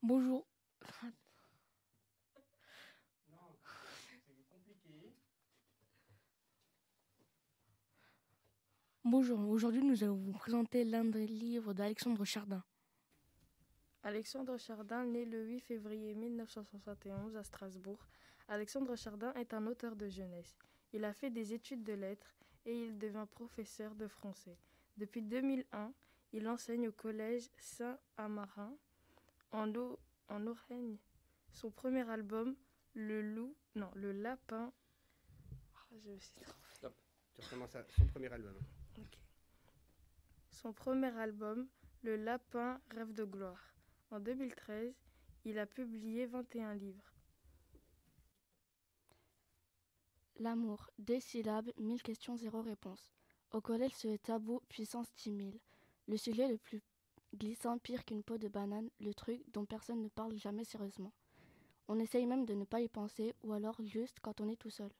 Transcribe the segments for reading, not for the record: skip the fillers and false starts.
Bonjour. Non, c'est compliqué. Bonjour, aujourd'hui nous allons vous présenter l'un des livres d'Alexandre Chardin. Alexandre Chardin, né le 8 février 1971 à Strasbourg. Alexandre Chardin est un auteur de jeunesse. Il a fait des études de lettres et il devint professeur de français. Depuis 2001, il enseigne au collège Saint-Amarin en Lorraine. Son premier album, Le Lapin. Je me suis trompée. Stop. Tu recommences à son premier album. Ok. Son premier album, Le Lapin rêve de gloire. En 2013, il a publié 21 livres. L'amour, 2 syllabes, 1000 questions, 0 réponse. Au collège, c'est le tabou, puissance 10 000. Le sujet le plus glissant, pire qu'une peau de banane, le truc dont personne ne parle jamais sérieusement. On essaye même de ne pas y penser, ou alors juste quand on est tout seul.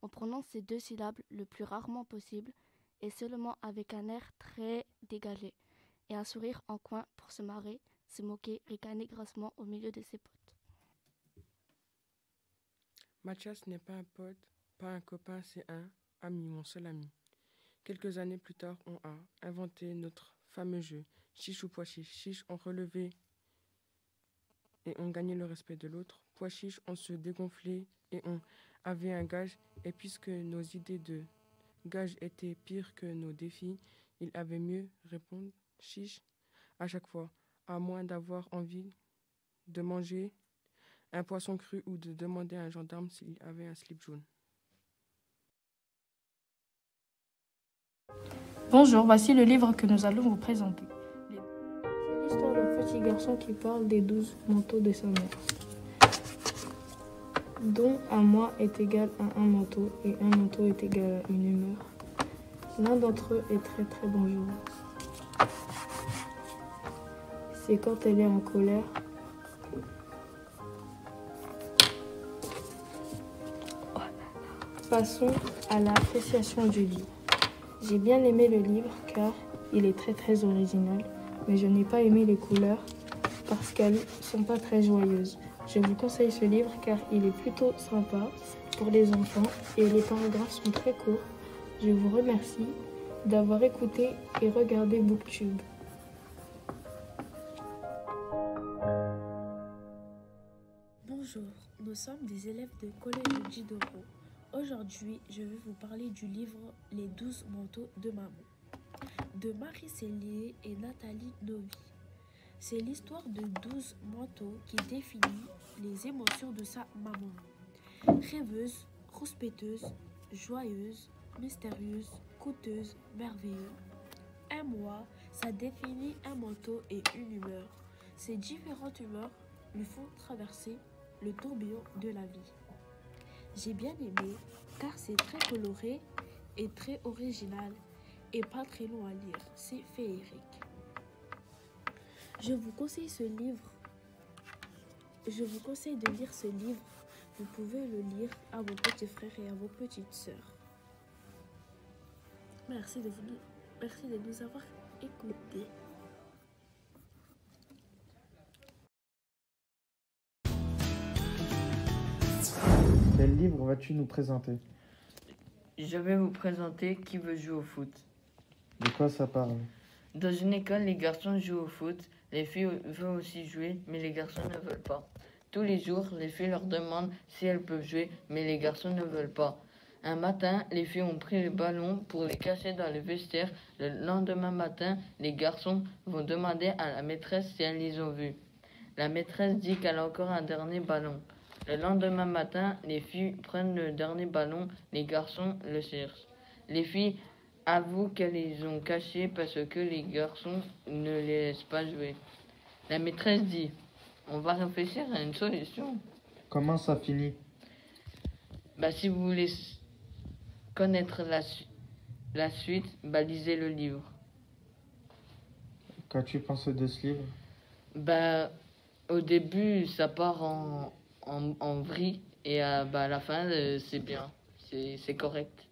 On prononce ces 2 syllabes le plus rarement possible, et seulement avec un air très dégagé, et un sourire en coin pour se marrer, se moquer, ricaner grassement au milieu de ses potes. Mathias n'est pas un pote, pas un copain, c'est un ami, mon seul ami. Quelques années plus tard, on a inventé notre fameux jeu, chiche ou pois chiche. Chiche, on relevait et on gagnait le respect de l'autre. Pois chiche, on se dégonflait et on avait un gage. Et puisque nos idées de gage étaient pires que nos défis, il avait mieux répondre chiche à chaque fois, à moins d'avoir envie de manger un poisson cru ou de demander à un gendarme s'il avait un slip jaune. Bonjour, voici le livre que nous allons vous présenter. C'est l'histoire d'un petit garçon qui parle des 12 manteaux de sa mère, dont un mois est égal à un manteau et un manteau est égal à une humeur. L'un d'entre eux est très très dangereux. C'est quand elle est en colère. Passons à l'appréciation du livre. J'ai bien aimé le livre car il est très très original, mais je n'ai pas aimé les couleurs parce qu'elles ne sont pas très joyeuses. Je vous conseille ce livre car il est plutôt sympa pour les enfants et les paragraphes sont très courts. Je vous remercie d'avoir écouté et regardé Booktube. Bonjour, nous sommes des élèves de collège Didoro. Aujourd'hui, je vais vous parler du livre Les 12 manteaux de maman de Marie Cellier et Nathalie Novi. C'est l'histoire de 12 manteaux qui définit les émotions de sa maman. Rêveuse, rouspéteuse, joyeuse, mystérieuse, coûteuse, merveilleuse. Un mois, ça définit un manteau et une humeur. Ces différentes humeurs lui font traverser le tourbillon de la vie. J'ai bien aimé car c'est très coloré et très original et pas très long à lire. C'est féerique. Je vous conseille ce livre. Je vous conseille de lire ce livre. Vous pouvez le lire à vos petits frères et à vos petites sœurs. Merci de nous avoir écoutés. Quel livre vas-tu nous présenter? Je vais vous présenter Qui veut jouer au foot. De quoi ça parle? Dans une école, les garçons jouent au foot, les filles veulent aussi jouer, mais les garçons ne veulent pas. Tous les jours, les filles leur demandent si elles peuvent jouer, mais les garçons ne veulent pas. Un matin, les filles ont pris le ballon pour les cacher dans le vestiaire. Le lendemain matin, les garçons vont demander à la maîtresse si elles les ont vus. La maîtresse dit qu'elle a encore un dernier ballon. Le lendemain matin, les filles prennent le dernier ballon, les garçons le cherchent. Les filles avouent qu'elles les ont cachés parce que les garçons ne les laissent pas jouer. La maîtresse dit « On va réfléchir à une solution. » Comment ça finit? Si vous voulez connaître la suite, lisez le livre. Qu'as-tu pensé de ce livre? Au début, ça part en vrille et à la fin, c'est bien, c'est correct.